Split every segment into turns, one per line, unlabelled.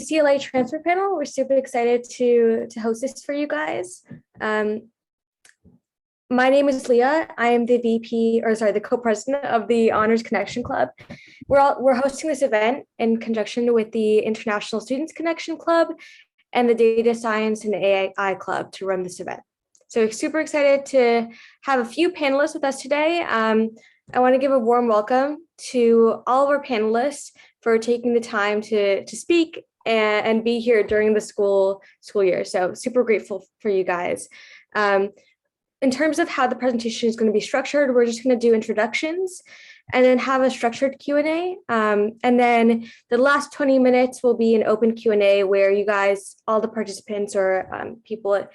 UCLA transfer panel. We're super excited to host this for you guys. My name is Leah. I am the the co-president of the Honors Connection Club. We're hosting this event in conjunction with the International Students Connection Club and the Data Science and AI Club to run this event. So super excited to have a few panelists with us today. I want to give a warm welcome to all of our panelists for taking the time to speak and be here during the school year. So super grateful for you guys. In terms of how the presentation is going to be structured, we're just going to do introductions and then have a structured Q&A. And then the last 20 minutes will be an open Q&A where you guys, all the participants or people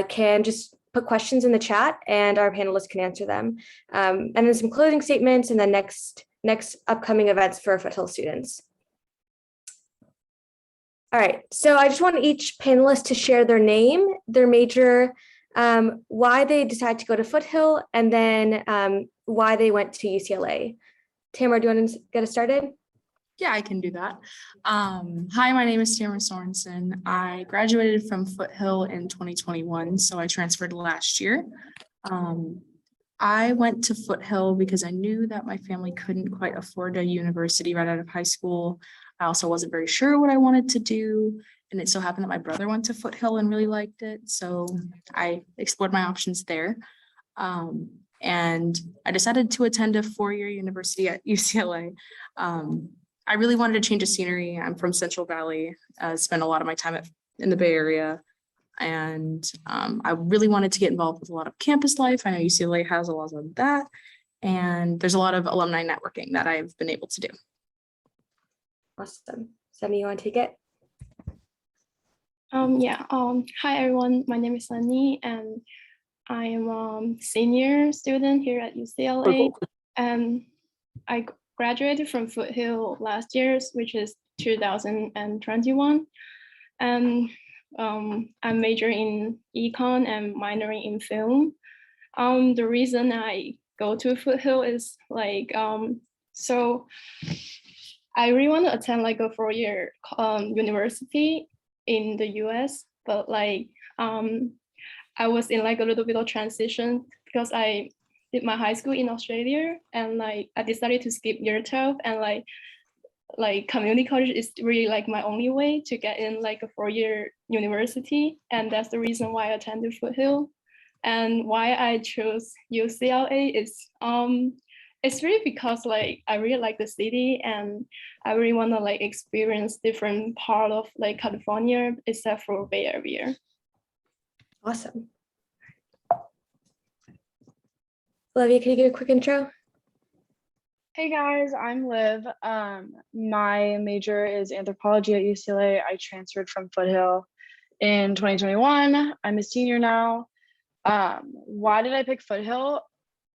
can just put questions in the chat and our panelists can answer them. And then some closing statements and then next upcoming events for Foothill students. All right, so I just want each panelist to share their name, their major, why they decided to go to Foothill, and then why they went to UCLA. Tamara, do you want to get us started?
Yeah, I can do that. Hi, my name is Tamara Sorensen. I graduated from Foothill in 2021, so I transferred last year. I went to Foothill because I knew that my family couldn't quite afford a university right out of high school. I also wasn't very sure what I wanted to do. And it so happened that my brother went to Foothill and really liked it. So I explored my options there. And I decided to attend a 4-year university at UCLA. I really wanted to change the scenery. I'm from Central Valley, spent a lot of my time in the Bay Area. And I really wanted to get involved with a lot of campus life. I know UCLA has a lot of that. And there's a lot of alumni networking that I've been able to do.
Awesome. Sunny, you want to take it?
Hi everyone, my name is Sunny and I am a senior student here at UCLA and I graduated from Foothill last year, which is 2021, and I'm majoring in econ and minoring in film. The reason I go to Foothill is so I really want to attend like a 4-year university in the US, but I was in like a little bit of transition because I did my high school in Australia and I decided to skip year 12 and like community college is really like my only way to get in like a 4-year university, and that's the reason why I attended Foothill. And why I chose UCLA is it's really because like I really like the city and I really want to like experience different part of like California except for Bay Area.
Awesome. Olivia, can you give a quick intro?
Hey guys, I'm Liv. My major is anthropology at UCLA. I transferred from Foothill in 2021. I'm a senior now. Why did I pick Foothill?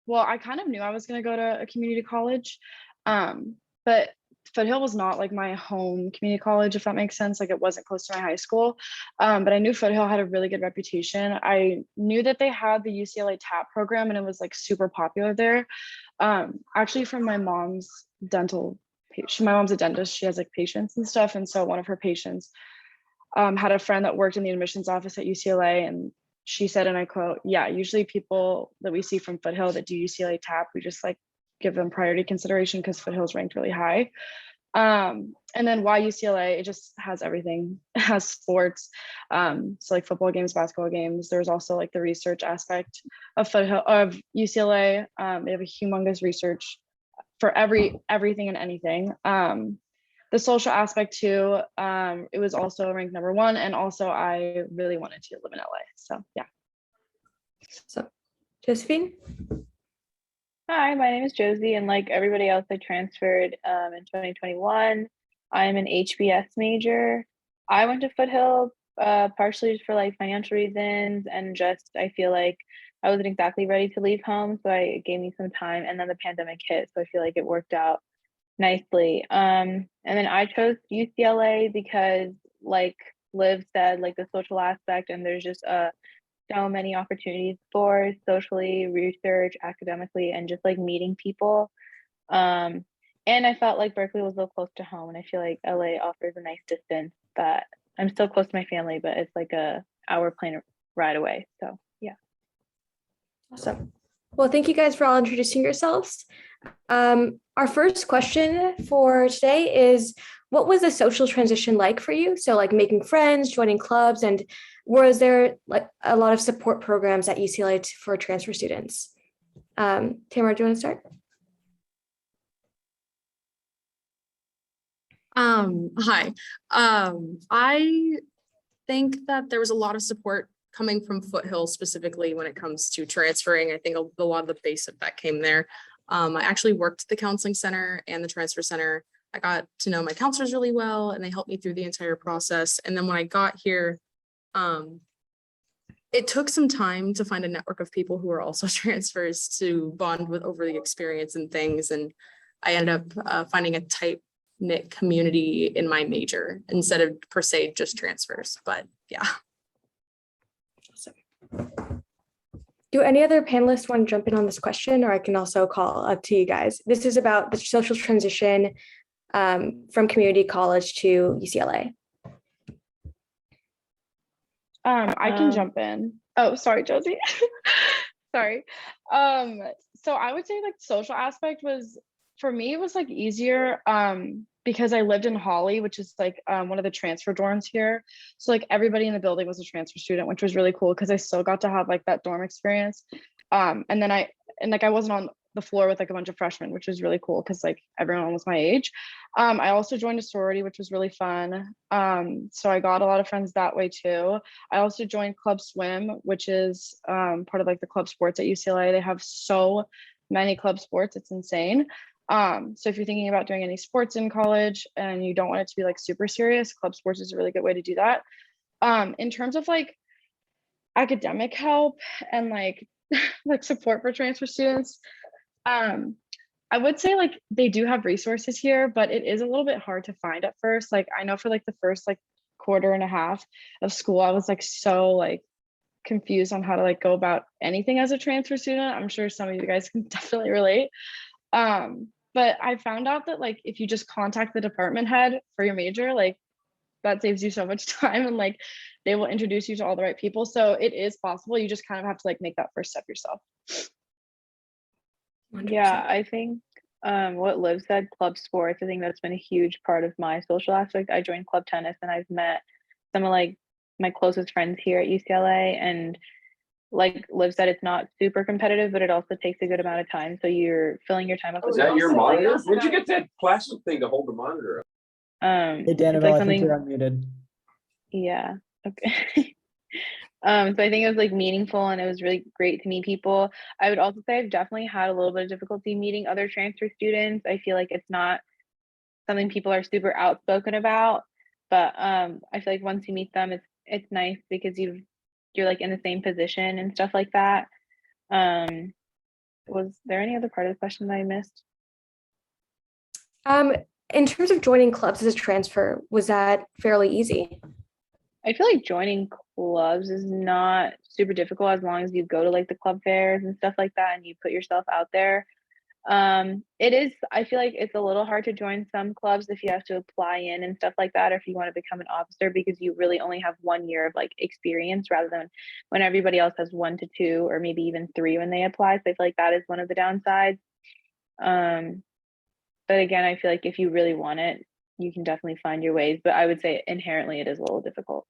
Well, I kind of knew I was going to go to a community college, but Foothill was not like my home community college, if that makes sense. Like it wasn't close to my high school, but I knew Foothill had a really good reputation. I knew that they had the UCLA TAP program and it was like super popular there. Actually from my mom's dental patient, my mom's a dentist, she has like patients and stuff. And so one of her patients had a friend that worked in the admissions office at UCLA, and she said, and I quote, "Yeah, usually people that we see from Foothill that do UCLA TAP, we just like give them priority consideration because Foothill's ranked really high." And then why UCLA? It just has everything. It has sports, so like football games, basketball games. There's also like the research aspect of Foothill, of UCLA. They have a humongous research for everything and anything. The social aspect too, it was also ranked #1, and also I really wanted to live in LA. So yeah.
So, Josephine?
Hi, my name is Josie, and like everybody else, I transferred in 2021. I'm an HBS major. I went to Foothill partially just for like financial reasons, and just I feel like I wasn't exactly ready to leave home, so it gave me some time, and then the pandemic hit, so I feel like it worked out nicely. And then I chose UCLA because like Liv said, like the social aspect, and there's just so many opportunities for socially, research, academically, and just like meeting people. And I felt like Berkeley was a little close to home, and I feel like LA offers a nice distance that I'm still close to my family, but it's like a hour plane ride away. So yeah.
Awesome. Well, thank you guys for all introducing yourselves. Our first question for today is, what was the social transition like for you? So like making friends, joining clubs, and was there like a lot of support programs at UCLA for transfer students? Tamara, do you want to start?
Hi. I think that there was a lot of support coming from Foothill specifically when it comes to transferring. I think a lot of the base of that came there. I actually worked at the counseling center and the transfer center. I got to know my counselors really well, and they helped me through the entire process. And then when I got here, it took some time to find a network of people who are also transfers to bond with over the experience and things. And I ended up finding a tight-knit community in my major instead of per se just transfers. But yeah.
Do any other panelists want to jump in on this question, or I can also call up to you guys? This is about the social transition from community college to UCLA.
I can jump in. Oh, sorry, Josie. Sorry. So I would say like social aspect was, for me, it was like easier because I lived in Holly, which is like one of the transfer dorms here. So like everybody in the building was a transfer student, which was really cool because I still got to have like that dorm experience. And then I wasn't on the floor with like a bunch of freshmen, which was really cool because like everyone was my age. I also joined a sorority, which was really fun. So I got a lot of friends that way too. I also joined Club Swim, which is part of like the club sports at UCLA. They have so many club sports, it's insane. So if you're thinking about doing any sports in college and you don't want it to be like super serious, club sports is a really good way to do that. In terms of like academic help and like like support for transfer students, I would say like they do have resources here, but it is a little bit hard to find at first. Like I know for like the first like quarter and a half of school, I was like so like confused on how to like go about anything as a transfer student. I'm sure some of you guys can definitely relate. But I found out that like if you just contact the department head for your major, like that saves you so much time, and like they will introduce you to all the right people. So it is possible. You just kind of have to like make that first step yourself.
100%.
Yeah, I think what Liv said, club sports, I think that's been a huge part of my social aspect. I joined club tennis and I've met some of like my closest friends here at UCLA, and like Liv said, it's not super competitive, but it also takes a good amount of time. So you're filling your time up.
Is that your monitor? Where'd you get that plastic thing to hold the monitor up?
Hey,
It's
Danabelle,
like
I think
something,
you're unmuted.
yeah. Okay. So I think it was like meaningful and it was really great to meet people. I would also say I've definitely had a little bit of difficulty meeting other transfer students. I feel like it's not something people are super outspoken about, but I feel like once you meet them, it's nice because you're like in the same position and stuff like that. Was there any other part of the question that I missed?
In terms of joining clubs as a transfer, was that fairly easy?
I feel like joining clubs is not super difficult as long as you go to like the club fairs and stuff like that and you put yourself out there. It is, I feel like it's a little hard to join some clubs if you have to apply in and stuff like that, or if you want to become an officer, because you really only have 1 year of like experience rather than when everybody else has 1 to 2 or maybe even 3 when they apply. So I feel like that is one of the downsides. But again, I feel like if you really want it, you can definitely find your ways, but I would say inherently it is a little difficult.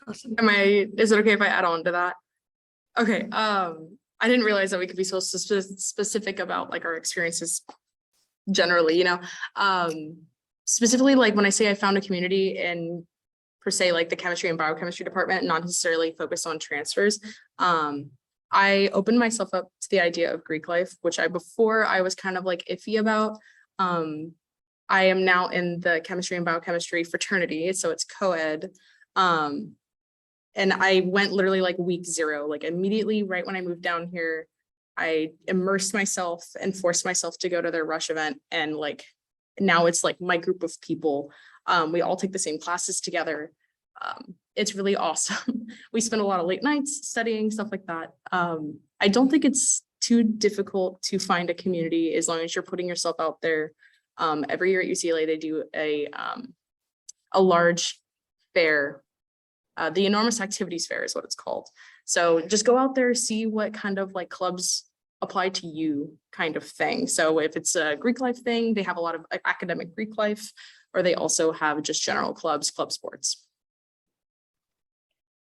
Awesome.
Is it okay if I add on to that? Okay. I didn't realize that we could be so specific about like our experiences generally, you know, specifically like when I say I found a community in per se, like the chemistry and biochemistry department, not necessarily focused on transfers. I opened myself up to the idea of Greek life, which before I was kind of like iffy about. I am now in the chemistry and biochemistry fraternity, so it's co-ed. And I went literally like week 0, like immediately right when I moved down here, I immersed myself and forced myself to go to their rush event. And like, now it's like my group of people. We all take the same classes together. It's really awesome. We spend a lot of late nights studying, stuff like that. I don't think it's too difficult to find a community as long as you're putting yourself out there. Every year at UCLA, they do a a large fair. The Enormous Activities Fair is what it's called. So just go out there, see what kind of like clubs apply to you kind of thing. So if it's a Greek life thing, they have a lot of like, academic Greek life, or they also have just general clubs, club sports.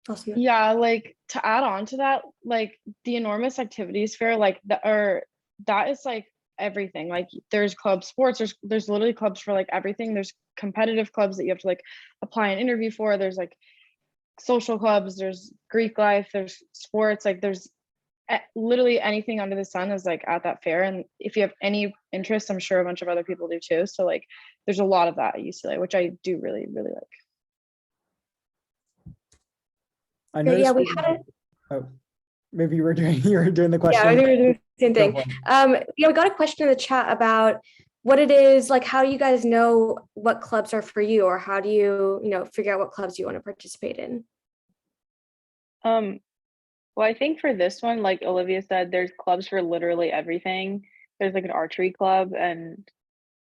Awesome.
Yeah, like to add on to that, like the Enormous Activities Fair, like that is like everything. Like there's club sports, there's literally clubs for like everything. There's competitive clubs that you have to like apply an interview for. There's like social clubs, there's Greek life, there's sports, like there's literally anything under the sun is like at that fair. And if you have any interest, I'm sure a bunch of other people do too. So like there's a lot of that at UCLA, which I do really, really like.
I
Great, yeah,
noticed.
we had
Oh, maybe you were doing the question.
Yeah, I think we're doing the same
Go
thing.
for it.
Yeah, we got a question in the chat about what it is, like how do you guys know what clubs are for you, or how do you, figure out what clubs you want to participate in?
Well, I think for this one, like Olivia said, there's clubs for literally everything. There's like an archery club, and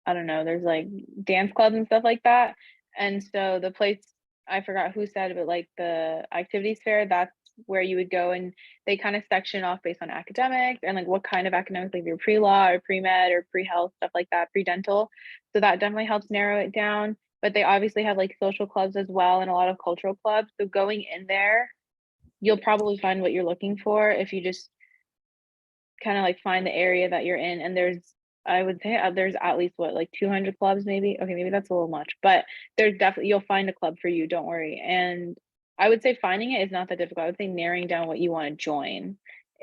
I don't know, there's like dance clubs and stuff like that. And so the place, I forgot who said, but like the activities fair, that's where you would go, and they kind of section off based on academics and like what kind of academics, like your pre-law or pre-med or pre-health, stuff like that, pre-dental. So that definitely helps narrow it down. But they obviously have like social clubs as well, and a lot of cultural clubs. So going in there, you'll probably find what you're looking for if you just kind of like find the area that you're in. And I would say there's at least what, like 200 clubs maybe. Okay, maybe that's a little much, but there's definitely, you'll find a club for you, don't worry. And I would say finding it is not that difficult. I would say narrowing down what you want to join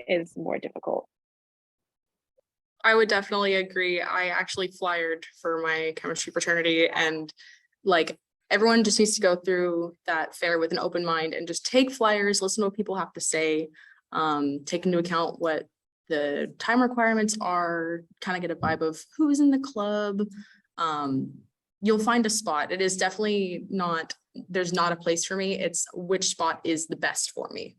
is more difficult.
I would definitely agree. I actually flyered for my chemistry fraternity, and like everyone just needs to go through that fair with an open mind and just take flyers, listen to what people have to say, take into account what the time requirements are, kind of get a vibe of who's in the club. You'll find a spot. It is definitely not, there's not a place for me. It's which spot is the best for me.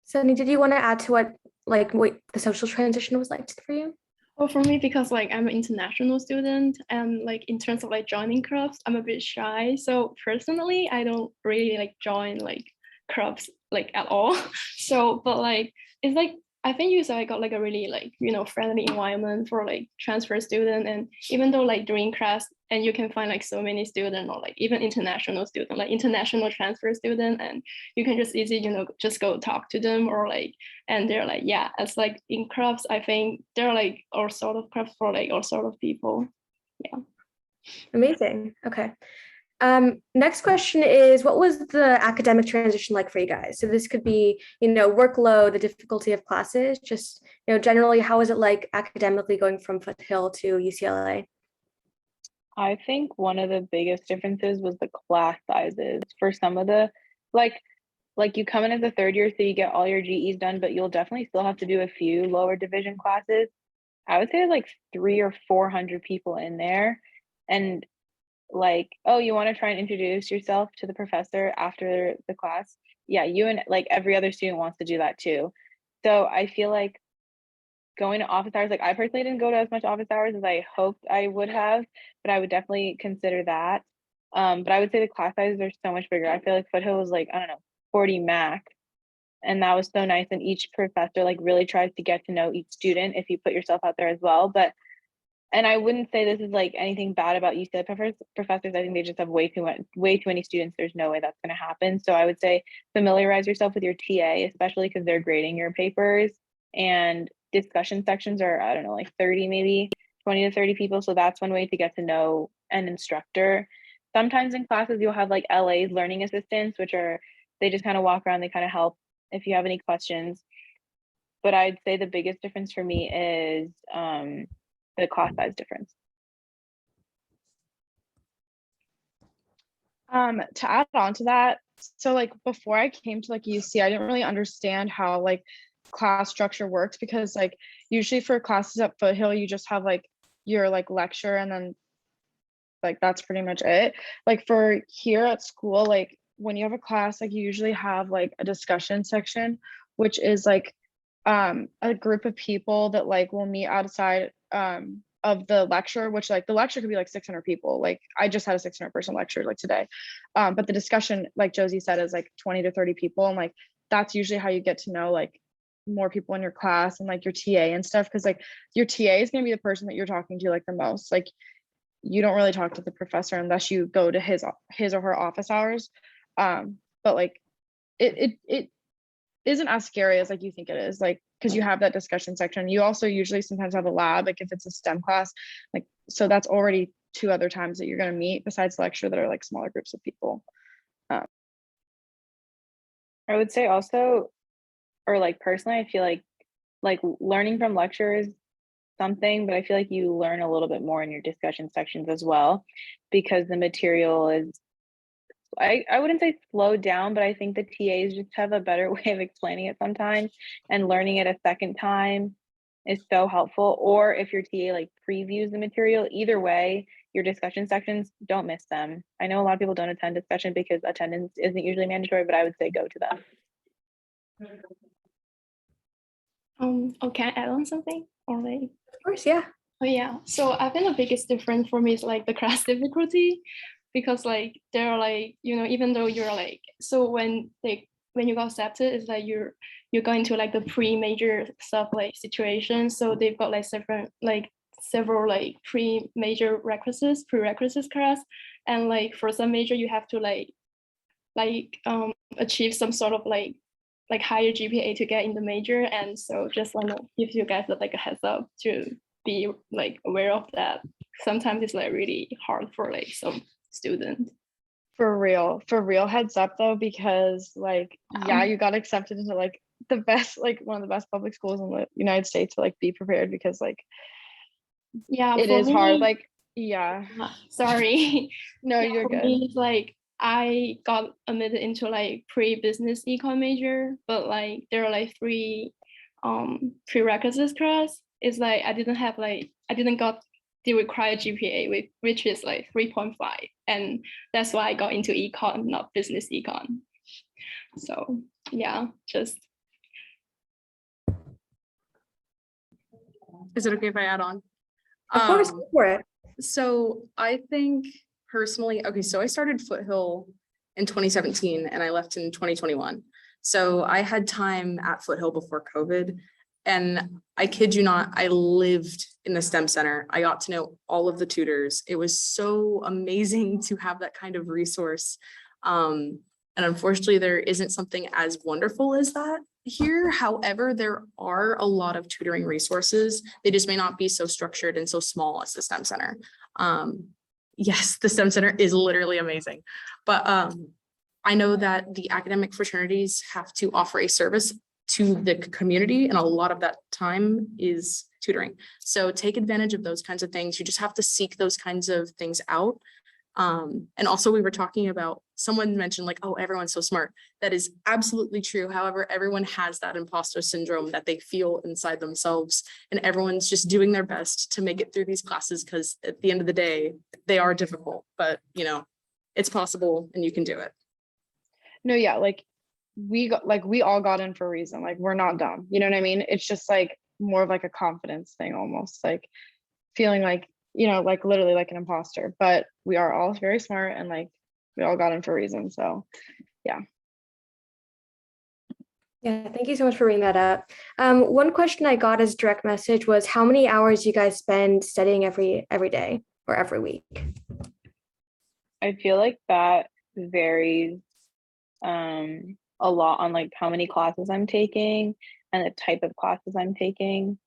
Sunny, did you want to add to what the social transition was like for you?
Well, for me, because like I'm an international student, and like in terms of like joining clubs, I'm a bit shy. So personally, I don't really like join like clubs like at all. So, but like it's like I think UCLA got like a really like friendly environment for like transfer student, and even though like during class, and you can find like so many students or like even international student, like international transfer student, and you can just easy just go talk to them, or like, and they're like, yeah, it's like in clubs, I think they're like all sort of clubs for like all sort of people. Yeah.
Amazing. Okay. Next question is, what was the academic transition like for you guys? So this could be, workload, the difficulty of classes, just, generally, how was it like academically going from Foothill to UCLA?
I think one of the biggest differences was the class sizes for some of the, like you come in as a third year, so you get all your GEs done, but you'll definitely still have to do a few lower division classes. I would say there's like 300 or 400 people in there. And like, oh, you want to try and introduce yourself to the professor after the class? Yeah, you and like every other student wants to do that too. So I feel like going to office hours, like I personally didn't go to as much office hours as I hoped I would have, but I would definitely consider that. But I would say the class sizes are so much bigger. I feel like Foothill was like, I don't know, 40 max. And that was so nice. And each professor like really tries to get to know each student if you put yourself out there as well. And I wouldn't say this is like anything bad about UCLA professors. I think they just have way too many students. There's no way that's going to happen. So I would say familiarize yourself with your TA, especially because they're grading your papers, and discussion sections are, I don't know, like 30, maybe 20 to 30 people. So that's one way to get to know an instructor. Sometimes in classes, you'll have like LA's learning assistants, which are, they just kind of walk around, they kind of help if you have any questions. But I'd say the biggest difference for me is the class size difference.
To add on to that, so like before I came to like UC, I didn't really understand how like class structure works, because like usually for classes at Foothill, you just have like your like lecture, and then like that's pretty much it. Like for here at school, like when you have a class, like you usually have like a discussion section, which is like a group of people that like will meet outside of the lecture, which like the lecture could be like 600 people. Like I just had a 600-person lecture like today. But the discussion, like Josie said, is like 20 to 30 people. And like, that's usually how you get to know like more people in your class and like your TA and stuff. Cause like your TA is going to be the person that you're talking to like the most. Like you don't really talk to the professor unless you go to his or her office hours. But like it isn't as scary as like you think it is, like because you have that discussion section. You also usually sometimes have a lab, like if it's a STEM class, like so that's already 2 other times that you're going to meet besides lecture that are like smaller groups of people.
I would say also, or like personally, I feel like learning from lectures something, but I feel like you learn a little bit more in your discussion sections as well, because the material is, I wouldn't say slowed down, but I think the TAs just have a better way of explaining it sometimes, and learning it a second time is so helpful. Or if your TA like previews the material, either way, your discussion sections, don't miss them. I know a lot of people don't attend discussion because attendance isn't usually mandatory, but I would say go to them.
Oh, can I add on something? Or like,
Of course, yeah.
oh yeah. So I think the biggest difference for me is like the class difficulty, because like they're like, you know, even though you're like, so when you got accepted, it's like you're going to like the pre-major stuff like situation. So they've got like several like pre-major prerequisites class, and like for some major you have to like achieve some sort of like higher GPA to get in the major. And so just want to give you guys like a heads up to be like aware of that. Sometimes it's like really hard for like some students.
For real heads up though, because like yeah, you got accepted into like the best, like one of the best public schools in the United States. So like be prepared, because like
Yeah,
it is hard. Like yeah,
sorry.
no,
Yeah,
you're
for
good.
me, it's like I got admitted into like pre-business econ major, but like there are like 3 prerequisites class. It's like I didn't got the required GPA, which is like 3.5, and that's why I got into econ, not business econ. So yeah, just
Is it okay if I add on?
Of course, go for it.
So I think personally, okay, so I started Foothill in 2017 and I left in 2021. So I had time at Foothill before COVID. And I kid you not, I lived in the STEM center. I got to know all of the tutors. It was so amazing to have that kind of resource. And unfortunately, there isn't something as wonderful as that here. However, there are a lot of tutoring resources. They just may not be so structured and so small as the STEM center. Yes, the STEM center is literally amazing, but I know that the academic fraternities have to offer a service to the community, and a lot of that time is tutoring. So take advantage of those kinds of things. You just have to seek those kinds of things out. And also we were talking about, someone mentioned like, oh, everyone's so smart. That is absolutely true. However, everyone has that imposter syndrome that they feel inside themselves, and everyone's just doing their best to make it through these classes, because at the end of the day, they are difficult, but you know, it's possible and you can do it.
No, yeah, like we all got in for a reason. Like we're not dumb, you know what I mean? It's just like more of like a confidence thing, almost like feeling like, you know, like literally like an imposter. But we are all very smart, and like we all got in for a reason. So yeah.
Yeah, thank you so much for bringing that up. One question I got as direct message was how many hours you guys spend studying every day or every week?
I feel like that varies a lot on like how many classes I'm taking and the type of classes I'm taking.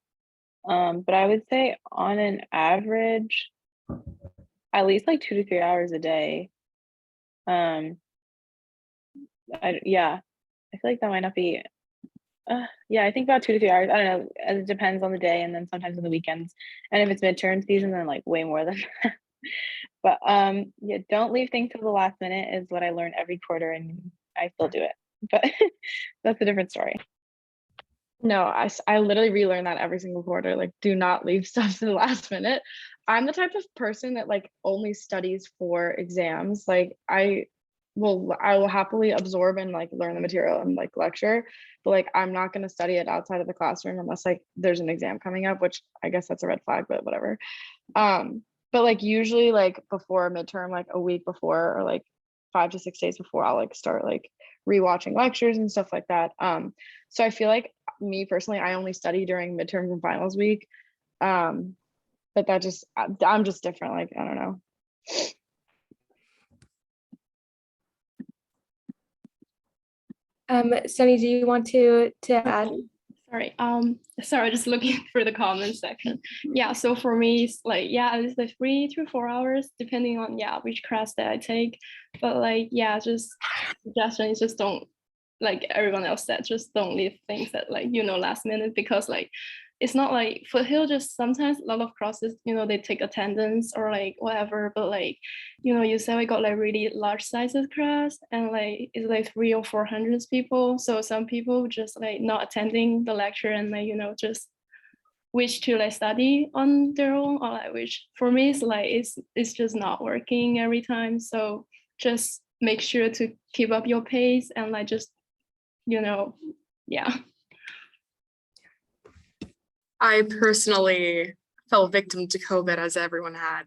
But I would say on an average, at least like 2 to 3 hours a day. Yeah, I feel like that might not be, yeah, I think about 2 to 3 hours. I don't know, it depends on the day, and then sometimes on the weekends. And if it's midterm season, then like way more than that. But yeah, don't leave things till the last minute is what I learned every quarter, and I still do it. But that's a different story.
No, I literally relearn that every single quarter. Like, do not leave stuff to the last minute. I'm the type of person that like only studies for exams. Like I I will happily absorb and like learn the material and like lecture, but like I'm not going to study it outside of the classroom unless like there's an exam coming up, which I guess that's a red flag, but whatever. But like usually like before a midterm, like a week before or like 5 to 6 days before, I'll like start like rewatching lectures and stuff like that. So I feel like me personally, I only study during midterms and finals week. But that just, I'm just different. Like, I don't know.
Sunny, do you want to add?
Sorry, just looking for the comment section. Yeah, so for me, it's like, yeah, it's like 3 to 4 hours, depending on, yeah, which class that I take. But like, yeah, just suggestion is just don't, like everyone else said, just don't leave things at like, last minute, because like, it's not like Foothill, just sometimes a lot of classes, they take attendance or like whatever, but like, you said we got like really large sizes class and like it's like 300 or 400 people. So some people just like not attending the lecture and like, just wish to like study on their own, or like which for me is like, it's just not working every time. So just make sure to keep up your pace and like just, yeah.
I personally fell victim to COVID as everyone had,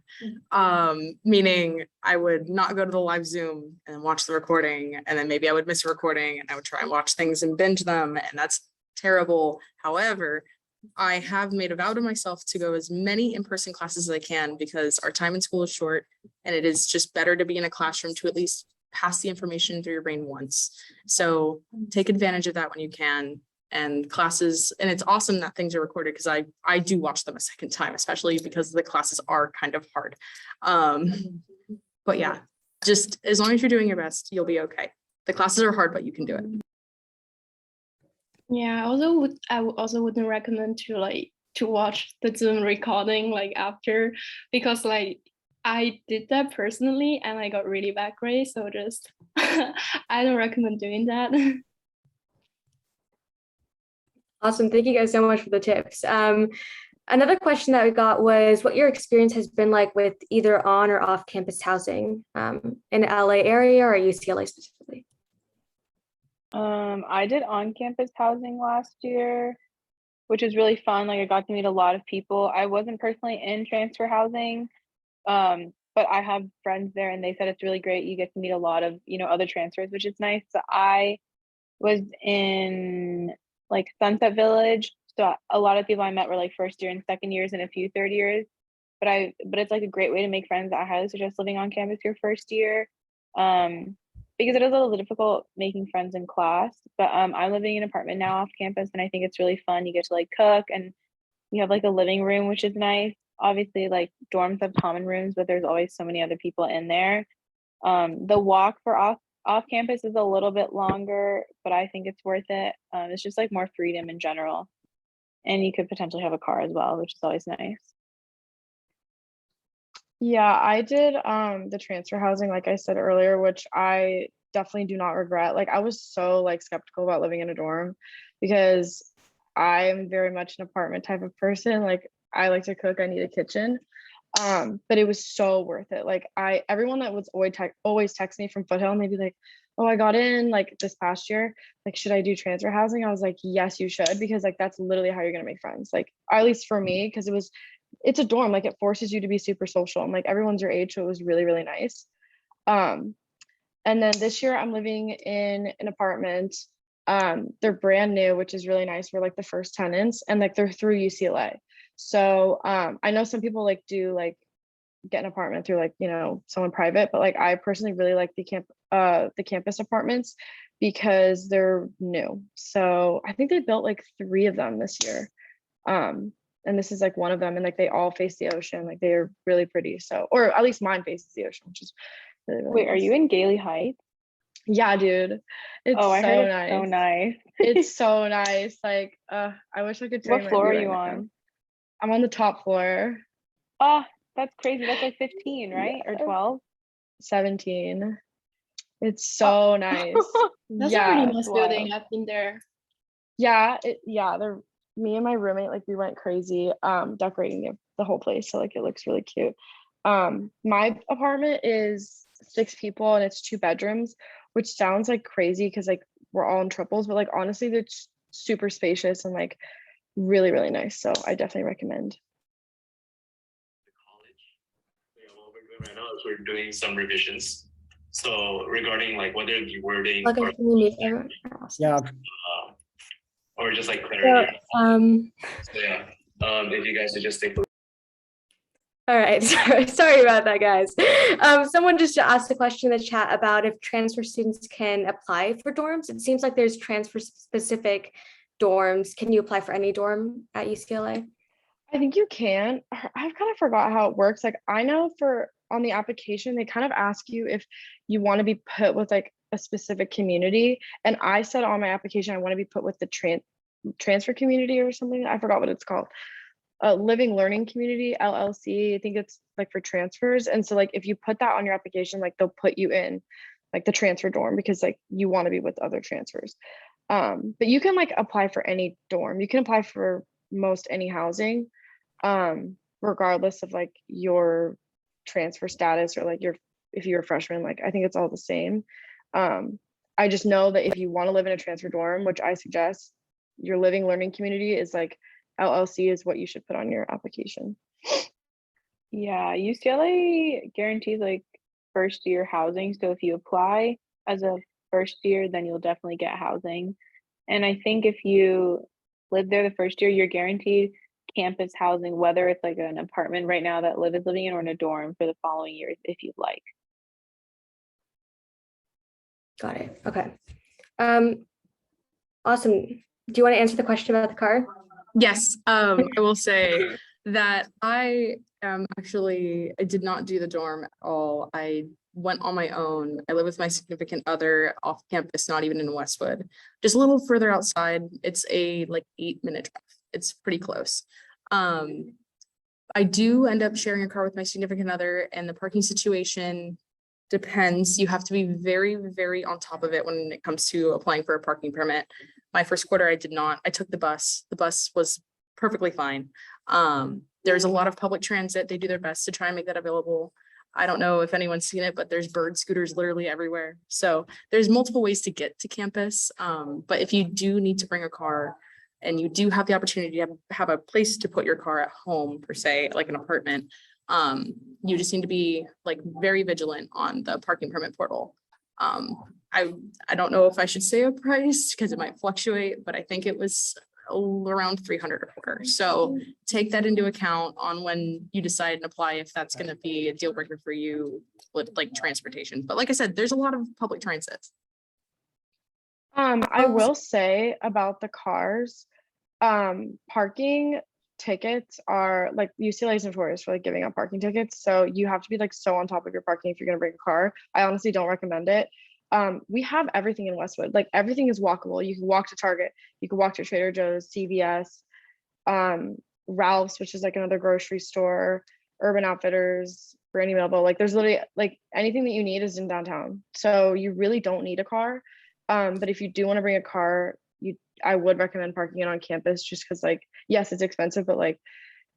meaning I would not go to the live Zoom and watch the recording, and then maybe I would miss a recording and I would try and watch things and binge them, and that's terrible. However, I have made a vow to myself to go as many in-person classes as I can, because our time in school is short and it is just better to be in a classroom to at least pass the information through your brain once. So take advantage of that when you can. And classes, and it's awesome that things are recorded, because I do watch them a second time, especially because the classes are kind of hard. But yeah, just as long as you're doing your best, you'll be okay. The classes are hard, but you can do it.
Yeah, I also wouldn't recommend to watch the Zoom recording like after, because like I did that personally and I got really bad grades. So just I don't recommend doing that.
Awesome. Thank you guys so much for the tips. Another question that we got was what your experience has been like with either on or off campus housing in LA area or UCLA specifically.
I did on campus housing last year, which was really fun. Like I got to meet a lot of people. I wasn't personally in transfer housing, but I have friends there and they said it's really great. You get to meet a lot of, other transfers, which is nice. So I was in like Sunset Village. So a lot of people I met were like first year and second years and a few third years. But it's like a great way to make friends. I highly suggest living on campus your first year. Because it is a little difficult making friends in class. But I'm living in an apartment now off campus and I think it's really fun. You get to like cook and you have like a living room, which is nice. Obviously, like dorms have common rooms, but there's always so many other people in there. The walk for off campus is a little bit longer, but I think it's worth it. It's just like more freedom in general. And you could potentially have a car as well, which is always nice.
Yeah, I did the transfer housing, like I said earlier, which I definitely do not regret. Like I was so like skeptical about living in a dorm because I'm very much an apartment type of person. Like I like to cook, I need a kitchen. But it was so worth it. Like everyone that was always text me from Foothill and they'd be like, oh, I got in like this past year, like should I do transfer housing? I was like, yes, you should, because like that's literally how you're gonna make friends. Like at least for me, because it's a dorm, like it forces you to be super social and like everyone's your age, so it was really, really nice. And then this year I'm living in an apartment. They're brand new, which is really nice. We're like the first tenants and like they're through UCLA. So I know some people like do like get an apartment through like, someone private, but like I personally really like the campus apartments because they're new. So I think they built like 3 of them this year. And this is like one of them, and like they all face the ocean. Like they are really pretty. So, or at least mine faces the ocean, which is really, really
Wait, are
nice.
you in Gailey Heights?
Yeah, dude. It's
I
so
heard it's
nice.
so nice.
It's so nice. Like, I wish I could tell
What
you my
floor are
view
you
right now.
on?
I'm on the top floor.
Oh, that's crazy. That's like 15, right? Or 12?
17. It's so nice.
That's a
Yeah.
really nice building.
wild.
I've been there.
Yeah, me and my roommate, like we went crazy decorating the whole place. So like it looks really cute. My apartment is 6 people and it's 2 bedrooms, which sounds like crazy because like we're all in triples, but like honestly, they're super spacious and like really, really nice. So I definitely recommend.
College. Yeah, what we're doing right now is we're doing some revisions. So regarding like whether the wording
Okay,
or,
can you mute everyone?
Yeah,
or just like
So,
clarity. So yeah, if you guys would just take.
all right, sorry about that, guys. Someone just asked a question in the chat about if transfer students can apply for dorms. It seems like there's transfer specific dorms. Can you apply for any dorm at UCLA?
I think you can. I've kind of forgot how it works. Like I know for on the application, they kind of ask you if you want to be put with like a specific community. And I said on my application, I want to be put with the transfer community or something. I forgot what it's called. Living Learning Community, LLC. I think it's like for transfers. And so like if you put that on your application, like they'll put you in like the transfer dorm because like you want to be with other transfers. But you can like apply for any dorm. You can apply for most any housing, regardless of like your transfer status or like your if you're a freshman. Like I think it's all the same. I just know that if you want to live in a transfer dorm, which I suggest, your Living Learning Community is like LLC is what you should put on your application.
Yeah, UCLA guarantees like first year housing. So if you apply as a first year, then you'll definitely get housing. And I think if you live there the first year, you're guaranteed campus housing, whether it's like an apartment right now that Liv is living in or in a dorm for the following year if you'd like.
Got it. Okay. Awesome. Do you want to answer the question about the car?
Yes, I will say that I did not do the dorm at all. I went on my own. I live with my significant other off campus, not even in Westwood, just a little further outside. It's a like 8-minute drive. It's pretty close. I do end up sharing a car with my significant other, and the parking situation depends. You have to be very, very on top of it when it comes to applying for a parking permit. My first quarter, I did not. I took the bus. The bus was perfectly fine. There's a lot of public transit. They do their best to try and make that available. I don't know if anyone's seen it, but there's bird scooters literally everywhere. So there's multiple ways to get to campus. But if you do need to bring a car and you do have the opportunity to have a place to put your car at home, per se, like an apartment, you just need to be like very vigilant on the parking permit portal. I don't know if I should say a price because it might fluctuate, but I think it was around 300 a quarter. So take that into account on when you decide and apply if that's going to be a deal breaker for you with like transportation. But like I said, there's a lot of public transit.
I will say about the cars, parking tickets are like UCLA is notorious for like giving out parking tickets. So you have to be like so on top of your parking if you're gonna bring a car. I honestly don't recommend it. We have everything in Westwood. Like everything is walkable. You can walk to Target, you can walk to Trader Joe's, CVS, Ralph's, which is like another grocery store, Urban Outfitters, Brandy Melville. Like there's literally like anything that you need is in downtown. So you really don't need a car. But if you do want to bring a car, I would recommend parking it on campus just because like, yes, it's expensive, but like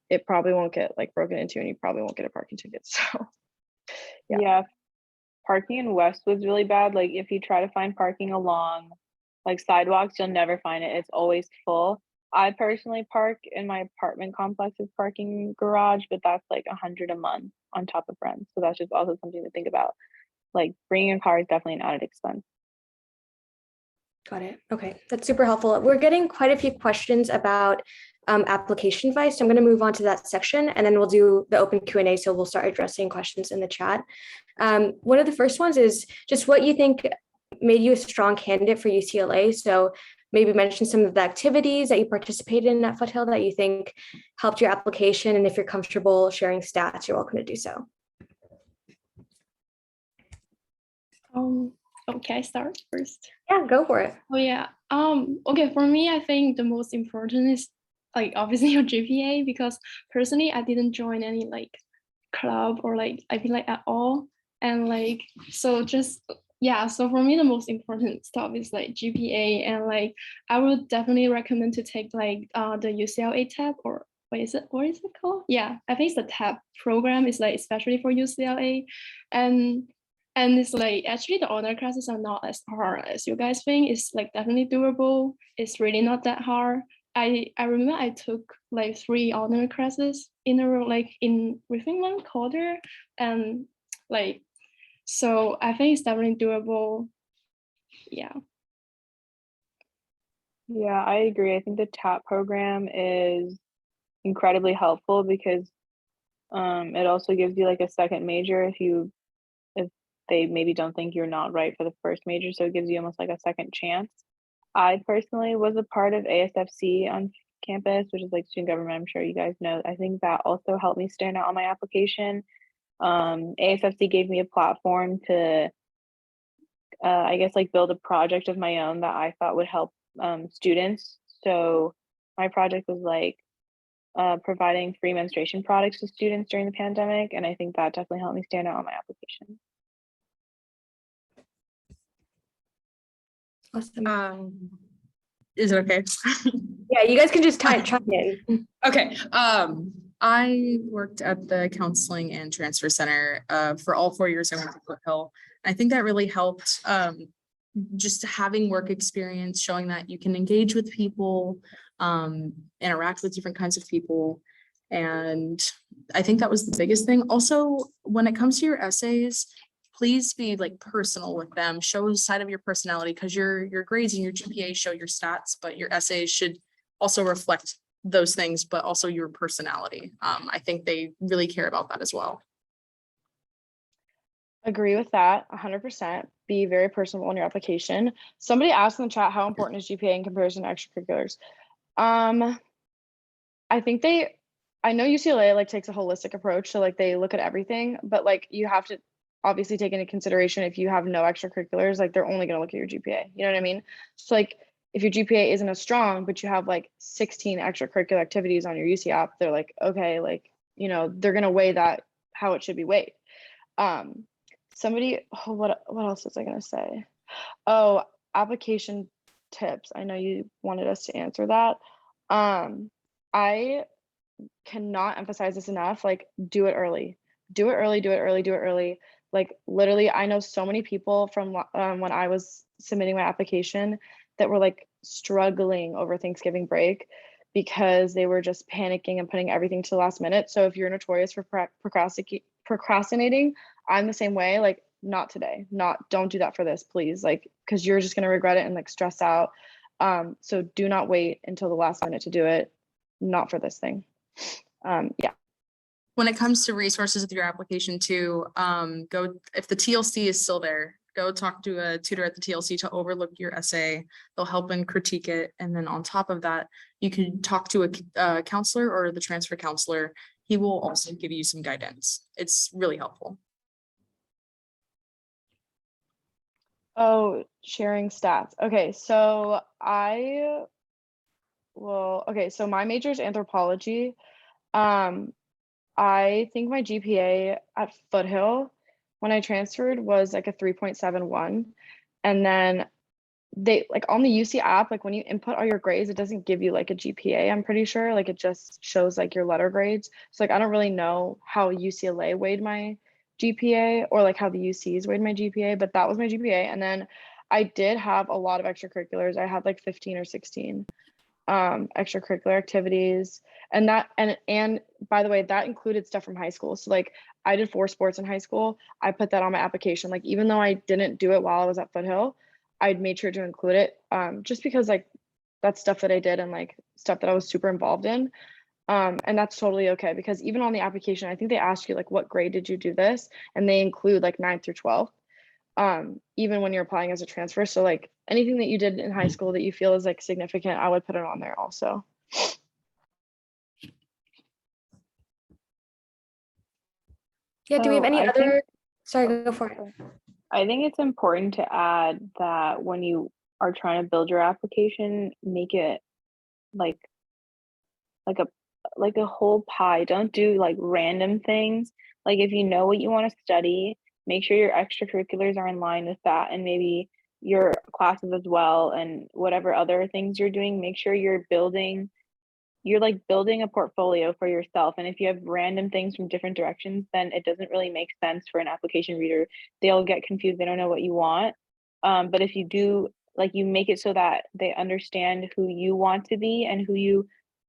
it probably won't get like broken into and you probably won't get a parking ticket. So
yeah, parking in Westwood's really bad. Like if you try to find parking along like sidewalks, you'll never find it. It's always full. I personally park in my apartment complex's parking garage, but that's like $100 a month on top of rent. So that's just also something to think about. Like bringing a car is definitely an added expense.
Got it. Okay, that's super helpful. We're getting quite a few questions about application advice. So I'm going to move on to that section and then we'll do the open Q&A. So we'll start addressing questions in the chat. One of the first ones is just what you think made you a strong candidate for UCLA. So maybe mention some of the activities that you participated in at Foothill that you think helped your application. And if you're comfortable sharing stats, you're welcome to do so.
Okay, I start first.
Yeah, go for it.
Oh yeah. Okay, for me, I think the most important is like obviously your GPA, because personally I didn't join any like club or like I feel like at all. And like so just yeah, so for me the most important stuff is like GPA, and like I would definitely recommend to take like the UCLA tab, or what is it called? Yeah, I think it's the tab program. Is like especially for UCLA. And And it's like actually the honor classes are not as hard as you guys think. It's like definitely doable. It's really not that hard. I remember I took like 3 honor classes in a row, like in within 1 quarter, and like so I think it's definitely doable. Yeah.
Yeah, I agree. I think the TAP program is incredibly helpful because it also gives you like a second major if they maybe don't think you're not right for the first major, so it gives you almost like a second chance. I personally was a part of ASFC on campus, which is like student government. I'm sure you guys know. I think that also helped me stand out on my application. ASFC gave me a platform to, I guess, like build a project of my own that I thought would help students. So my project was like providing free menstruation products to students during the pandemic, and I think that definitely helped me stand out on my application.
Awesome.
Is it okay?
Yeah, you guys can just chime in.
Okay. I worked at the counseling and transfer center for all 4 years I went to Foothill. I think that really helped. Just having work experience, showing that you can engage with people, interact with different kinds of people. And I think that was the biggest thing. Also, when it comes to your essays, please be like personal with them, show a side of your personality, because your grades and your GPA show your stats, but your essays should also reflect those things, but also your personality. I think they really care about that as well.
Agree with that 100%. Be very personal in your application. Somebody asked in the chat, how important is GPA in comparison to extracurriculars? I think I know UCLA like takes a holistic approach, so like they look at everything, but like you have to obviously take into consideration if you have no extracurriculars, like they're only going to look at your GPA. You know what I mean? So like if your GPA isn't as strong, but you have like 16 extracurricular activities on your UC app, they're like, okay, like, you know, they're going to weigh that how it should be weighed. What else was I going to say? Oh, application tips. I know you wanted us to answer that. I cannot emphasize this enough. Like, do it early. Do it early, do it early, do it early. Like, literally, I know so many people from when I was submitting my application that were like struggling over Thanksgiving break because they were just panicking and putting everything to the last minute. So if you're notorious for procrastinating, I'm the same way. Like, not today. Don't do that for this, please. Like, because you're just gonna regret it and like stress out. So do not wait until the last minute to do it. Not for this thing. Yeah.
When it comes to resources with your application too, go, if the TLC is still there, go talk to a tutor at the TLC to overlook your essay. They'll help and critique it. And then on top of that, you can talk to a counselor or the transfer counselor. He will also give you some guidance. It's really helpful.
Oh, sharing stats. Okay, so so my major is anthropology. I think my GPA at Foothill when I transferred was like a 3.71. And then they like on the UC app, like when you input all your grades, it doesn't give you like a GPA, I'm pretty sure. Like it just shows like your letter grades. So like I don't really know how UCLA weighed my GPA or like how the UCs weighed my GPA, but that was my GPA. And then I did have a lot of extracurriculars. I had like 15 or 16 extracurricular activities, and by the way, that included stuff from high school. So like I did 4 sports in high school. I put that on my application. Like even though I didn't do it while I was at Foothill, I'd made sure to include it, just because like that's stuff that I did and like stuff that I was super involved in. And that's totally okay, because even on the application, I think they ask you like, what grade did you do this? And they include like 9th through 12th, even when you're applying as a transfer. So like anything that you did in high school that you feel is like significant, I would put it on there also.
Yeah, do we have any
I
other?
think-
Sorry, go for it.
I think it's important to add that when you are trying to build your application, make it like a whole pie. Don't do like random things. Like if you know what you want to study, make sure your extracurriculars are in line with that, and maybe your classes as well, and whatever other things you're doing, make sure you're building you're like building a portfolio for yourself. And if you have random things from different directions, then it doesn't really make sense for an application reader. They'll get confused. They don't know what you want. But if you do, like, you make it so that they understand who you want to be and who you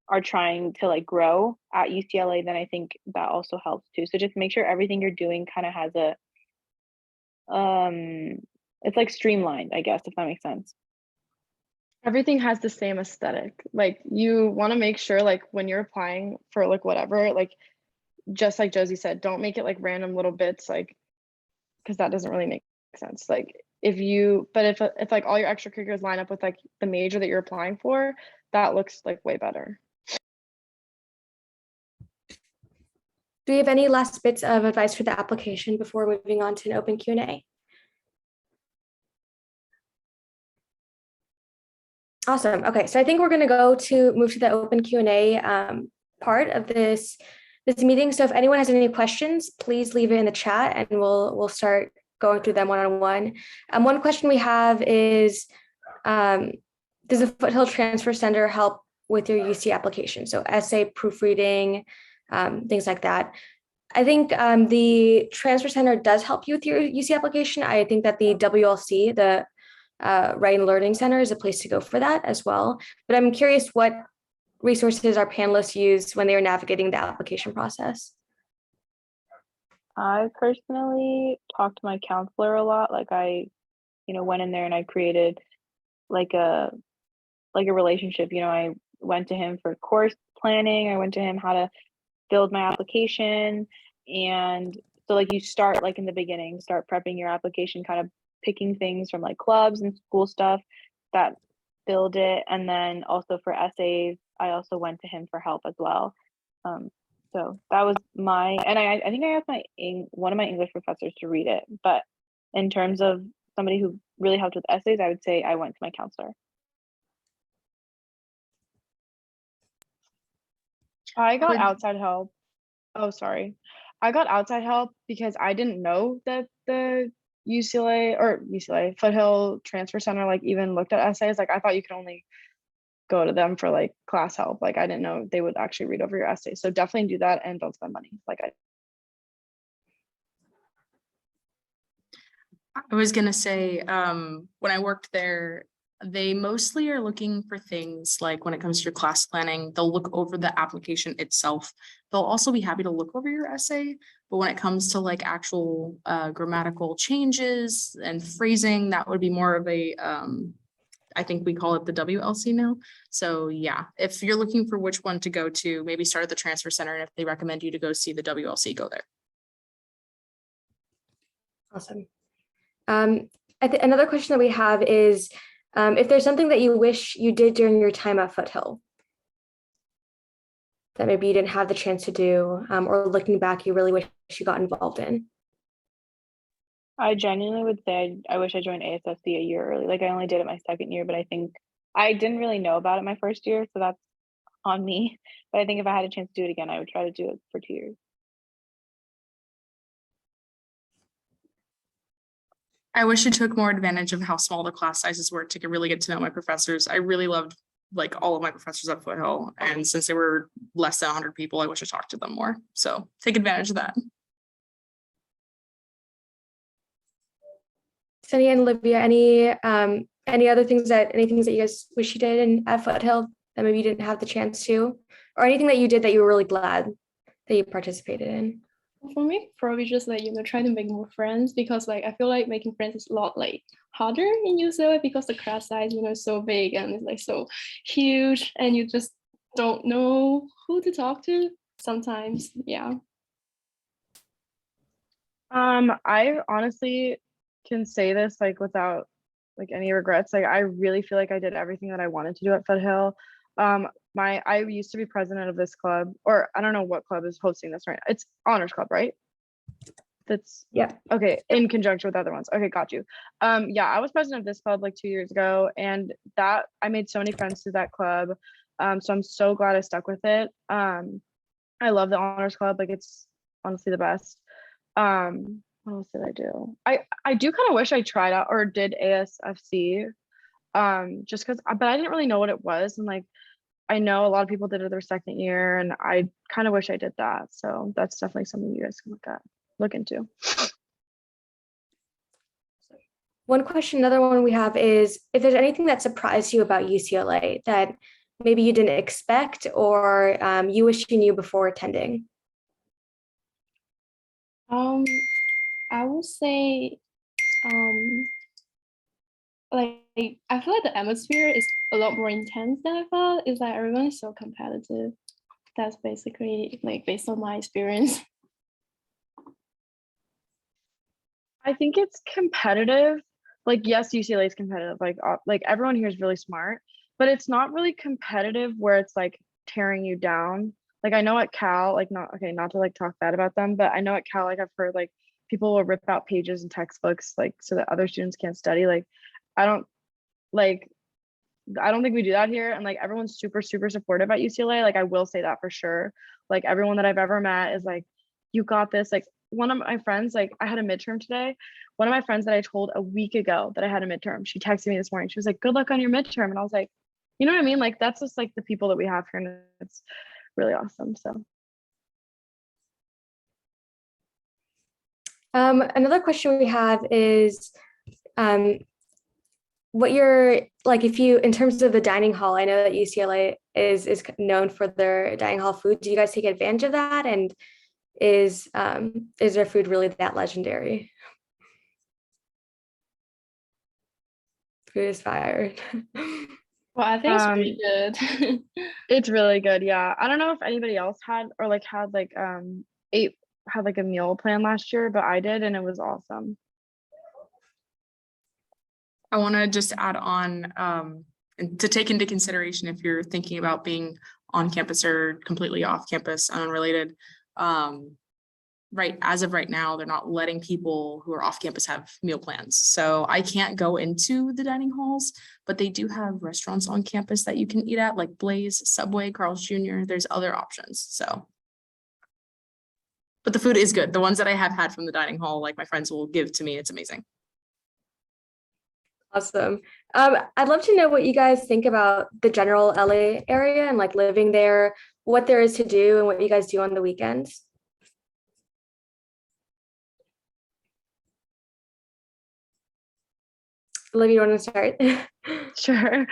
are trying to like grow at UCLA, then I think that also helps too. So just make sure everything you're doing kind of has it's like streamlined, I guess, if that makes sense.
Everything has the same aesthetic. Like you want to make sure like when you're applying for like whatever, like just like Josie said, don't make it like random little bits, like because that doesn't really make sense. Like if like all your extracurriculars line up with like the major that you're applying for, that looks like way better.
Do we have any last bits of advice for the application before moving on to an open Q&A? Awesome. Okay, so I think we're going to move to the open Q&A part of this meeting. So if anyone has any questions, please leave it in the chat, and we'll start going through them one-on-one. One question we have is, does the Foothill Transfer Center help with your UC application? So essay, proofreading, things like that. I think the Transfer Center does help you with your UC application. I think that the WLC, the Writing and Learning Center, is a place to go for that as well. But I'm curious what resources our panelists use when they were navigating the application process.
I personally talked to my counselor a lot. Like I, went in there and I created like a relationship. I went to him for course planning. I went to him how to build my application. And so like you start like in the beginning, start prepping your application, kind of picking things from like clubs and school stuff that build it. And then also for essays, I also went to him for help as well. So that was and I think I asked one of my English professors to read it. But in terms of somebody who really helped with essays, I would say I went to my counselor.
I got outside help. Oh, sorry. I got outside help because I didn't know that the UCLA Foothill Transfer Center like even looked at essays. Like I thought you could only go to them for like class help. Like I didn't know they would actually read over your essays. So definitely do that and don't spend money.
I was gonna say, when I worked there, they mostly are looking for things like when it comes to your class planning, they'll look over the application itself. They'll also be happy to look over your essay, but when it comes to like actual grammatical changes and phrasing, that would be more of a, I think we call it the WLC now. So yeah, if you're looking for which one to go to, maybe start at the Transfer Center, and if they recommend you to go see the WLC, go there.
Awesome. Another question that we have is, if there's something that you wish you did during your time at Foothill that maybe you didn't have the chance to do, or looking back, you really wish you got involved in.
I genuinely would say I wish I joined ASSC a year early. Like I only did it my second year, but I think I didn't really know about it my first year, so that's on me. But I think if I had a chance to do it again, I would try to do it for 2 years.
I wish I took more advantage of how small the class sizes were to really get to know my professors. I really loved like all of my professors at Foothill, and since they were less than 100 people, I wish I talked to them more. So take advantage of that.
Sunny and Olivia, any other things anything that you guys wish you did at Foothill that maybe you didn't have the chance to, or anything that you did that you were really glad that you participated in?
For me, probably just like, try to make more friends, because like I feel like making friends is a lot like harder in UCLA because the class size, is so big and it's like so huge, and you just don't know who to talk to sometimes. Yeah.
I honestly can say this like without like any regrets. Like I really feel like I did everything that I wanted to do at Foothill. I used to be president of this club, or I don't know what club is hosting this right now. It's Honors Club, right? That's okay, in conjunction with other ones. Okay, got you. Yeah, I was president of this club like 2 years ago, and that I made so many friends through that club. So I'm so glad I stuck with it. I love the Honors Club, like it's honestly the best. What else did I do? I do kind of wish I tried out or did ASFC, just because, but I didn't really know what it was, and like I know a lot of people did it their second year, and I kind of wish I did that. So that's definitely something you guys can look into.
Another one we have is if there's anything that surprised you about UCLA that maybe you didn't expect or you wish you knew before attending.
I would say, like I feel like the atmosphere is a lot more intense than I thought. It's like everyone is so competitive. That's basically like based on my experience.
I think it's competitive. Like, yes, UCLA is competitive. Like everyone here is really smart, but it's not really competitive where it's like tearing you down. Like I know at Cal, like not to like talk bad about them, but I know at Cal, like I've heard like people will rip out pages and textbooks like so that other students can't study. Like I don't like I don't think we do that here. And like everyone's super, super supportive at UCLA. Like I will say that for sure. Like everyone that I've ever met is like, you got this. Like one of my friends, like I had a midterm today. One of my friends that I told a week ago that I had a midterm, she texted me this morning. She was like, good luck on your midterm. And I was like, you know what I mean? Like that's just like the people that we have here. And it's really awesome. So
Another question we have is what you're like if you in terms of the dining hall, I know that UCLA is known for their dining hall food. Do you guys take advantage of that? And is their food really that legendary? Food is fire.
Well, I think it's pretty good.
it's really good. Yeah. I don't know if anybody else had or like had like had like a meal plan last year, but I did and it was awesome.
I want to just add on and to take into consideration if you're thinking about being on campus or completely off campus, unrelated. Right, as of right now, they're not letting people who are off campus have meal plans. So I can't go into the dining halls, but they do have restaurants on campus that you can eat at, like Blaze, Subway, Carl's Jr. There's other options. So, but the food is good. The ones that I have had from the dining hall, like my friends will give to me, it's amazing.
Awesome. I'd love to know what you guys think about the general LA area and like living there, what there is to do and what you guys do on the weekends. Olivia, you want to start?
Sure.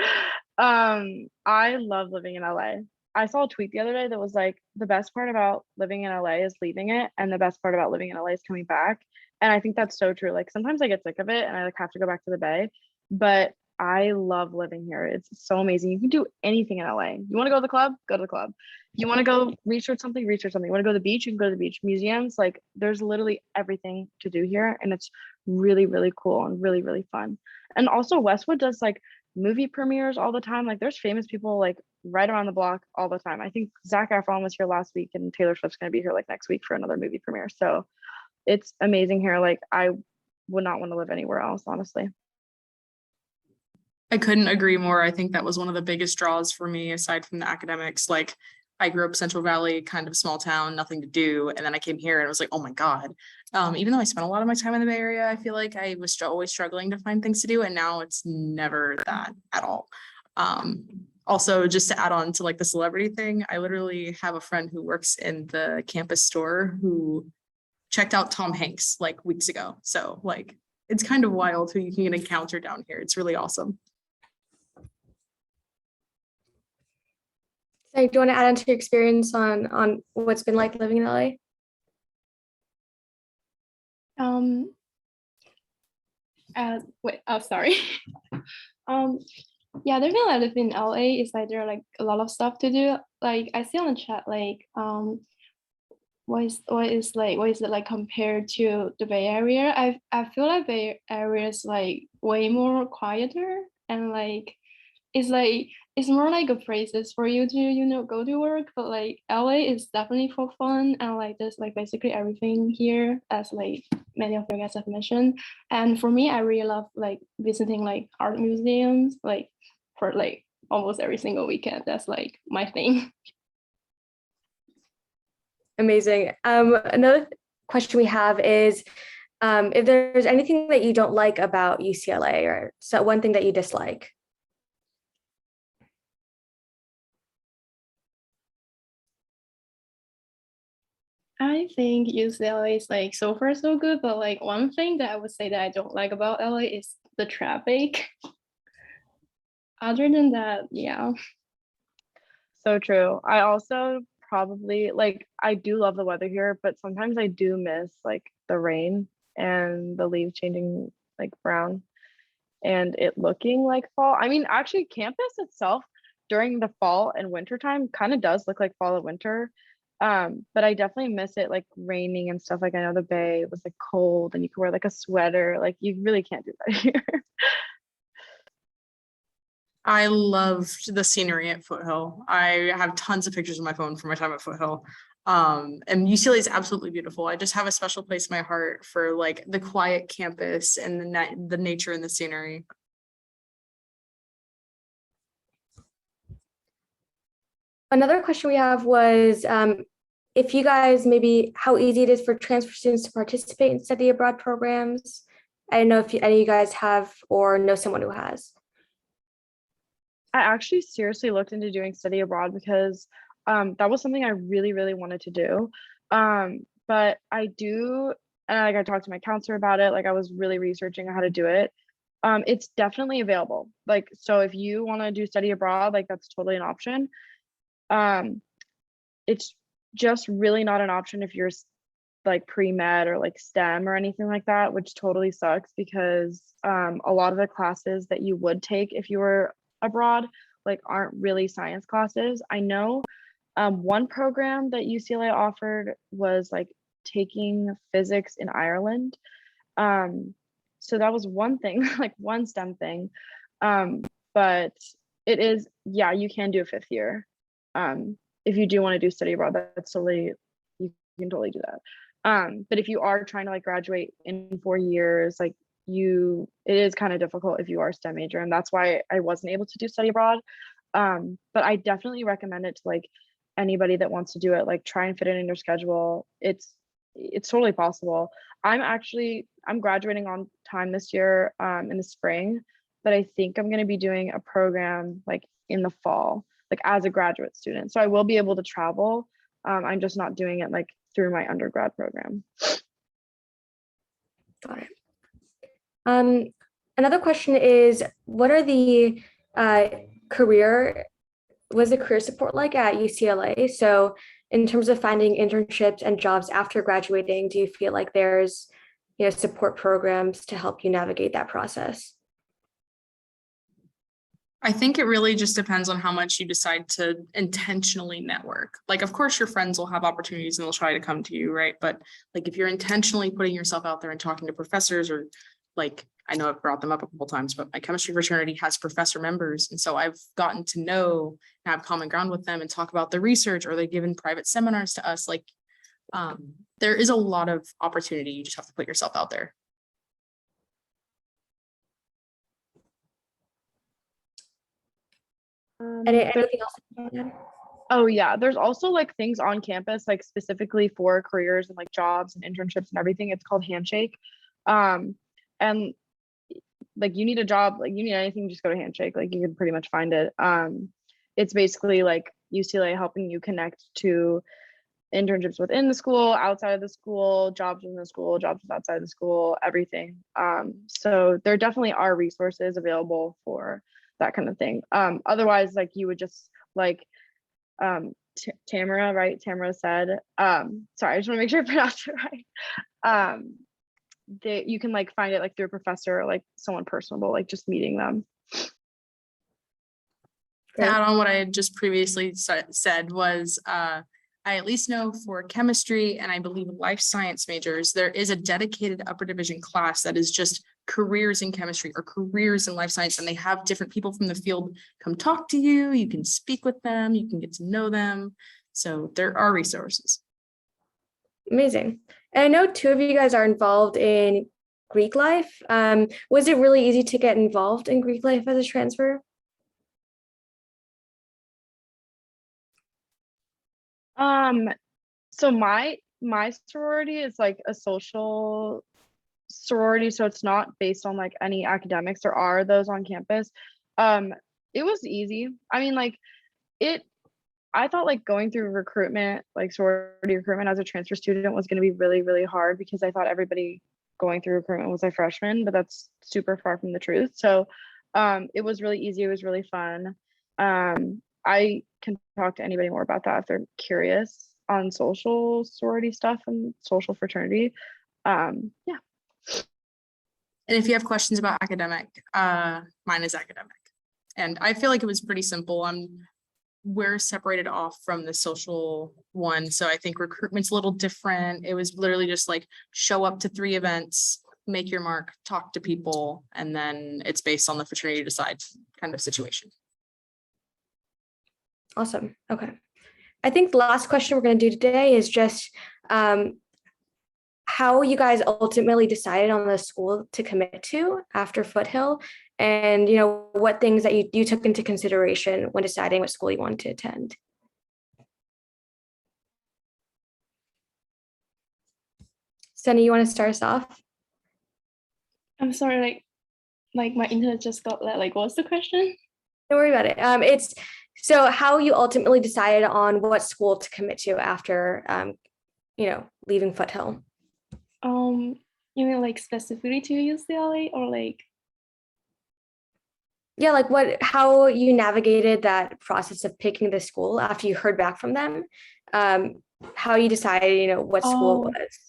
I love living in LA. I saw a tweet the other day that was like, the best part about living in LA is leaving it, and the best part about living in LA is coming back. And I think that's so true. Like sometimes I get sick of it and I like have to go back to the Bay, but I love living here. It's so amazing. You can do anything in LA. You want to go to the club? Go to the club. You want to go research something? Research something. You want to go to the beach? You can go to the beach. Museums, like there's literally everything to do here, and it's really, really cool and really, really fun. And also Westwood does like movie premieres all the time. Like there's famous people like right around the block all the time. I think Zac Efron was here last week and Taylor Swift's going to be here like next week for another movie premiere. So it's amazing here. Like I would not want to live anywhere else, honestly.
I couldn't agree more. I think that was one of the biggest draws for me, aside from the academics. Like I grew up Central Valley, kind of small town, nothing to do. And then I came here and it was like, oh my God. Even though I spent a lot of my time in the Bay Area, I feel like I was always struggling to find things to do. And now it's never that at all. Also, just to add on to like the celebrity thing, I literally have a friend who works in the campus store who checked out Tom Hanks like weeks ago. So like, it's kind of wild who you can encounter down here. It's really awesome.
So do you want to add on to your experience on what's been like living in LA?
Wait, oh, sorry. Yeah, there's been a lot of in LA. It's like there are like a lot of stuff to do. Like I see on the chat, like what is it like compared to the Bay Area? I feel like Bay Area is like way more quieter and like it's more like a places for you to go to work, but like LA is definitely for fun and like there's like basically everything here as like many of you guys have mentioned. And for me, I really love like visiting like art museums like for like almost every single weekend. That's like my thing.
Amazing. Another question we have is if there's anything that you don't like about UCLA or so one thing that you dislike.
I think UCLA is like so far so good, but like one thing that I would say that I don't like about LA is the traffic. Other than that, yeah.
So true. I also probably like I do love the weather here, but sometimes I do miss like the rain and the leaves changing like brown and it looking like fall. I mean, actually campus itself during the fall and winter time kind of does look like fall and winter. But I definitely miss it like raining and stuff. Like I know the bay was like cold and you could wear like a sweater. Like you really can't do that here.
I loved the scenery at Foothill. I have tons of pictures on my phone from my time at Foothill. And UCLA is absolutely beautiful. I just have a special place in my heart for like the quiet campus and the nature and the scenery.
Another question we have was if you guys maybe how easy it is for transfer students to participate in study abroad programs. I don't know if any of you guys have or know someone who has.
I actually seriously looked into doing study abroad because that was something I really, really wanted to do. But I do, and like I talked to my counselor about it, like I was really researching how to do it. It's definitely available. Like, so if you want to do study abroad, like that's totally an option. It's just really not an option if you're like pre-med or like STEM or anything like that, which totally sucks because a lot of the classes that you would take if you were abroad like aren't really science classes. I know one program that UCLA offered was like taking physics in Ireland. So that was one thing, like one STEM thing. But it is, yeah, you can do a 5th year. If you do want to do study abroad, that's totally, you can totally do that. But if you are trying to like graduate in 4 years, like it is kind of difficult if you are a STEM major, and that's why I wasn't able to do study abroad. But I definitely recommend it to like anybody that wants to do it. Like try and fit it in your schedule. It's totally possible. I'm graduating on time this year in the spring, but I think I'm going to be doing a program like in the fall, like as a graduate student. So I will be able to travel. I'm just not doing it like through my undergrad program.
Got it. Another question is, what are the career support like at UCLA? So in terms of finding internships and jobs after graduating, do you feel like there's support programs to help you navigate that process?
I think it really just depends on how much you decide to intentionally network. Like, of course, your friends will have opportunities and they'll try to come to you, right? But like, if you're intentionally putting yourself out there and talking to professors, or like, I know I've brought them up a couple times, but my chemistry fraternity has professor members. And so I've gotten to know and have common ground with them and talk about the research, or they've given private seminars to us. Like, there is a lot of opportunity. You just have to put yourself out there.
Anything else?
Oh yeah, there's also like things on campus like specifically for careers and like jobs and internships and everything. It's called Handshake. And like you need a job, like you need anything, just go to Handshake. Like you can pretty much find it. It's basically like UCLA helping you connect to internships within the school, outside of the school, jobs in the school, jobs outside the school, everything. So there definitely are resources available for that kind of thing. Otherwise, like you would just like Tamara, right? Tamara said, sorry, I just want to make sure I pronounced it right. You can like find it like through a professor or like someone personable, like just meeting them.
To add on what I had just previously said was, I at least know for chemistry and I believe life science majors, there is a dedicated upper division class that is just careers in chemistry or careers in life science. And they have different people from the field come talk to you. You can speak with them. You can get to know them. So there are resources.
Amazing. And I know 2 of you guys are involved in Greek life. Was it really easy to get involved in Greek life as a transfer?
So my sorority is like a social sorority, so it's not based on like any academics. There are those on campus. It was easy. I mean, like I thought like going through recruitment, like sorority recruitment as a transfer student was going to be really, really hard because I thought everybody going through recruitment was a freshman, but that's super far from the truth. So it was really easy. It was really fun. I can talk to anybody more about that if they're curious on social sorority stuff and social fraternity. Yeah.
And if you have questions about academic, mine is academic. And I feel like it was pretty simple. We're separated off from the social one. So I think recruitment's a little different. It was literally just like show up to 3 events, make your mark, talk to people, and then it's based on the fraternity to decide kind of situation.
Awesome. Okay. I think the last question we're going to do today is just how you guys ultimately decided on the school to commit to after Foothill, and what things that you took into consideration when deciding what school you wanted to attend. Sunny, you want to start us off?
I'm sorry, like my internet just got that. Like, what's the question?
Don't worry about it. It's so how you ultimately decided on what school to commit to after leaving Foothill.
You mean like specifically to UCLA or like?
Yeah, like how you navigated that process of picking the school after you heard back from them, how you decided, what school it was.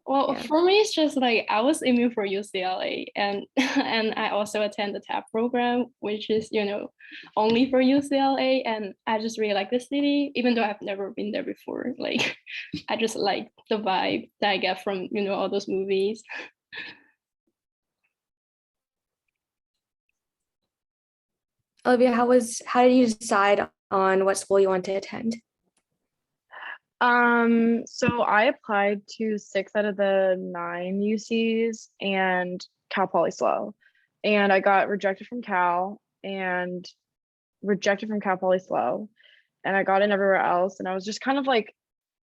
Well,
Yeah.
for me, it's just like I was aiming for UCLA, and and I also attend the TAP program, which is only for UCLA, and I just really like the city, even though I've never been there before. Like, I just like the vibe that I get from all those movies.
Olivia, how did you decide on what school you want to attend?
So I applied to 6 out of the 9 UCs and Cal Poly SLO, and I got rejected from Cal and rejected from Cal Poly SLO, and I got in everywhere else. And I was just kind of like,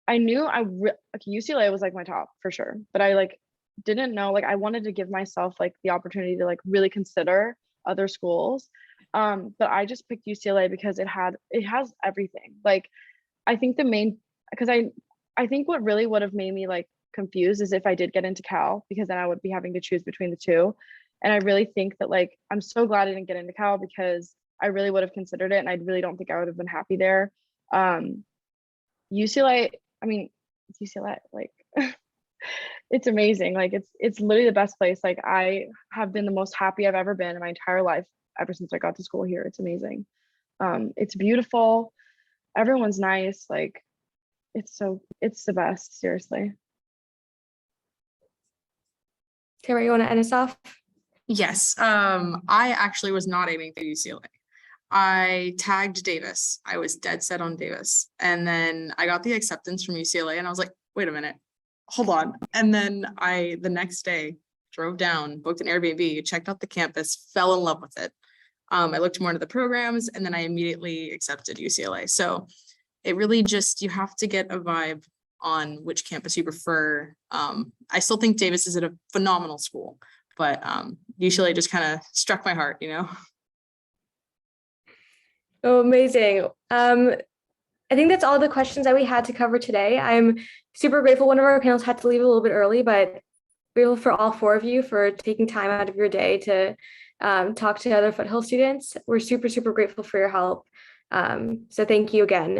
I knew UCLA was like my top for sure, but I like didn't know, like I wanted to give myself like the opportunity to like really consider other schools. But I just picked UCLA because it has everything. Like I think because I think what really would have made me like confused is if I did get into Cal, because then I would be having to choose between the two. And I really think that like I'm so glad I didn't get into Cal because I really would have considered it, and I really don't think I would have been happy there. UCLA, I mean, it's UCLA, like it's amazing. Like it's literally the best place. Like I have been the most happy I've ever been in my entire life ever since I got to school here. It's amazing. It's beautiful. Everyone's nice. Like it's the best, seriously.
Tara, you want to end us off?
Yes, I actually was not aiming for UCLA. I tagged Davis. I was dead set on Davis. And then I got the acceptance from UCLA and I was like, wait a minute, hold on. And then the next day drove down, booked an Airbnb, checked out the campus, fell in love with it. I looked more into the programs, and then I immediately accepted UCLA. So it really just, you have to get a vibe on which campus you prefer. I still think Davis is at a phenomenal school, but UCLA just kind of struck my heart,
Oh, amazing. I think that's all the questions that we had to cover today. I'm super grateful. One of our panels had to leave a little bit early, but grateful for all 4 of you for taking time out of your day to talk to other Foothill students. We're super, super grateful for your help. So thank you again.